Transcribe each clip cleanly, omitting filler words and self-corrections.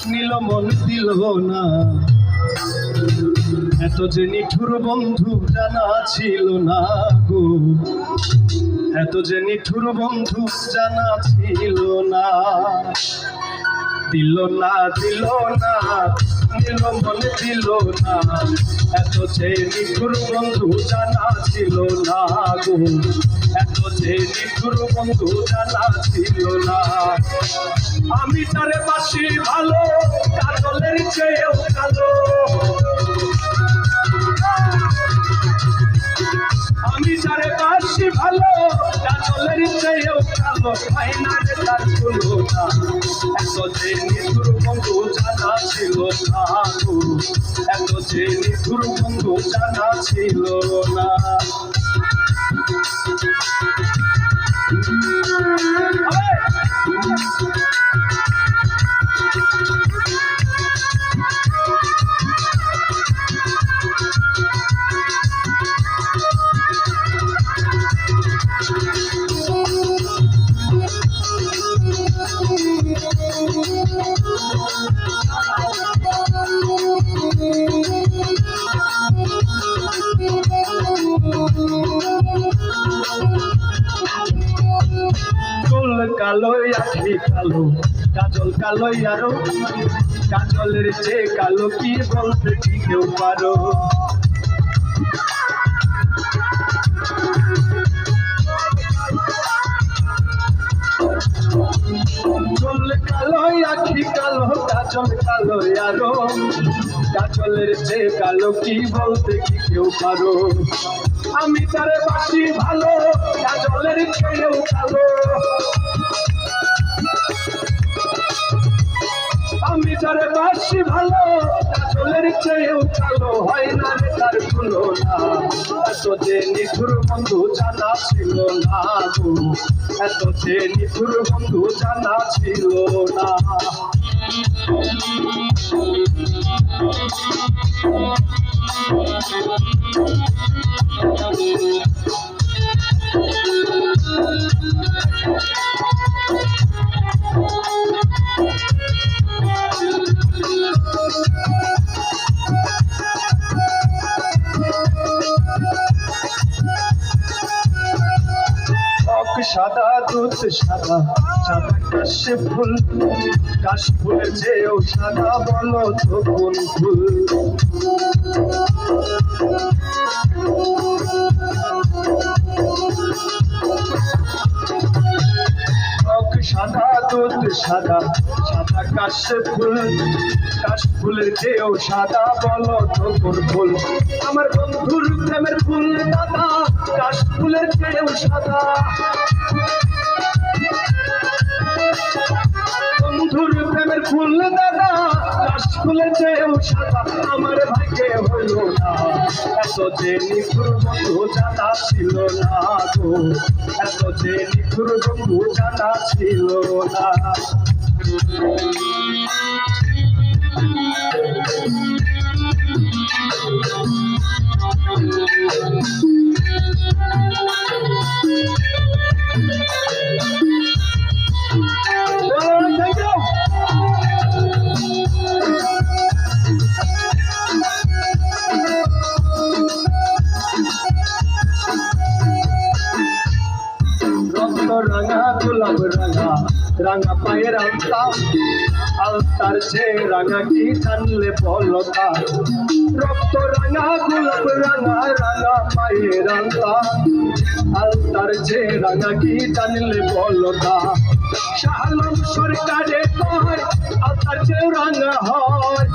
নিল মন দিল না। এত যে নিঠুর বন্ধু জানা ছিল না গো, এত যে নিঠুর বন্ধু জানা ছিল না। দিল না দিল না, নিল মন দিল না। এত যে নিঠুর বন্ধু জানা ছিল না গো, এত যে নিঠুর বন্ধু জানা ছিল না। আমি তারে বাসি ভালো, কাজলের চেয়েও কালো। আমি তারে বাসি ভালো, কাজলের চেয়েও কালো। হয় না রে তার তুলনা, এত যে নিঠুর বন্ধু জানা ছিল না গো, এত যে নিঠুর বন্ধু জানা ছিল না। চুল কালো আখি কালো, কাজল কালো আরো। কাজলের যে কালো কি বলতে কি কেউ পারো? চুল কালো আখি কালো, কাজল কালো আরো। কাজলের যে কালো কি বলতে কি কেউ পারো? আমি তারে বাসি ভালো, কাজলের চেয়েও কালো। আমি তারে বাসি ভালো, কাজলের চেয়েও কালো। হয় না রে তার তুলনা, এত যে নিঠুর বন্ধু জানা ছিল না গো, এত যে নিঠুর বন্ধু জানা ছিল না। সাদা দুধ সাদা, সাদা কাশে ফুল। কাশ ফুলের চেয়েও সাদা, বলো তো কোন ফুল? সাদা দুধ সাদা, সাদা কাশে ফুল। কাশ ফুলের চেয়েও সাদা, বলো তো কোন ফুল? আমার বন্ধুর প্রেমের ফুল দাদা, কাশ ফুলের চেয়েও সাদা। বন্ধুর প্রেমের ফুল দাদা, কাশ ফুলের চেয়েও সাদা। আমার ভাগ্যে হইল না, এত যে নিঠুর বন্ধু জানা ছিল না গো, এত যে নিঠুর বন্ধু জানা ছিল না। রাঙা গোলাপ রাঙা, রাঙা পায়ের আলতা। আলতার যে রাঙা কি জানলে বলতা? রক্ত রাঙা গোলাপ রাঙা, রাঙা পায়ের আলতা। আলতার যে রাঙা কি জানলে বলতা? শাহ আলম সরকারে কয় আলতার যে রাঙা হয়।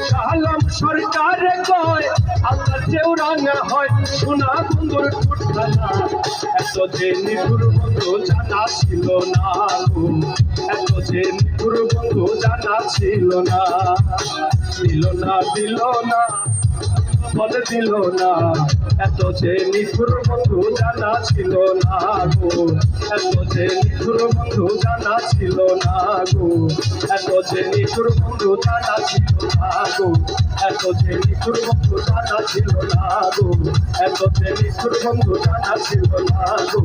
শাহ আলম সরকারে কয় আলতার চেয়েও রাঙা হয়। সোনা বন্ধুর ঠোঁটখানা, এত যে নিঠুর বন্ধু জানা ছিল না গো, এত যে নিঠুর বন্ধু জানা ছিল না। দিল না দিল না, বলে দিল না। এত যে নিঠুর বন্ধু জানা ছিল না গো, এত যে নিঠুর বন্ধু জানা ছিল না গো, এত যে নিঠুর বন্ধু জানা ছিল না গো, এত যে নিঠুর বন্ধু জানা ছিল না গো, এত যে নিঠুর বন্ধু জানা ছিল না গো,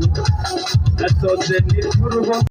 এত যে নিঠুর বন্ধু।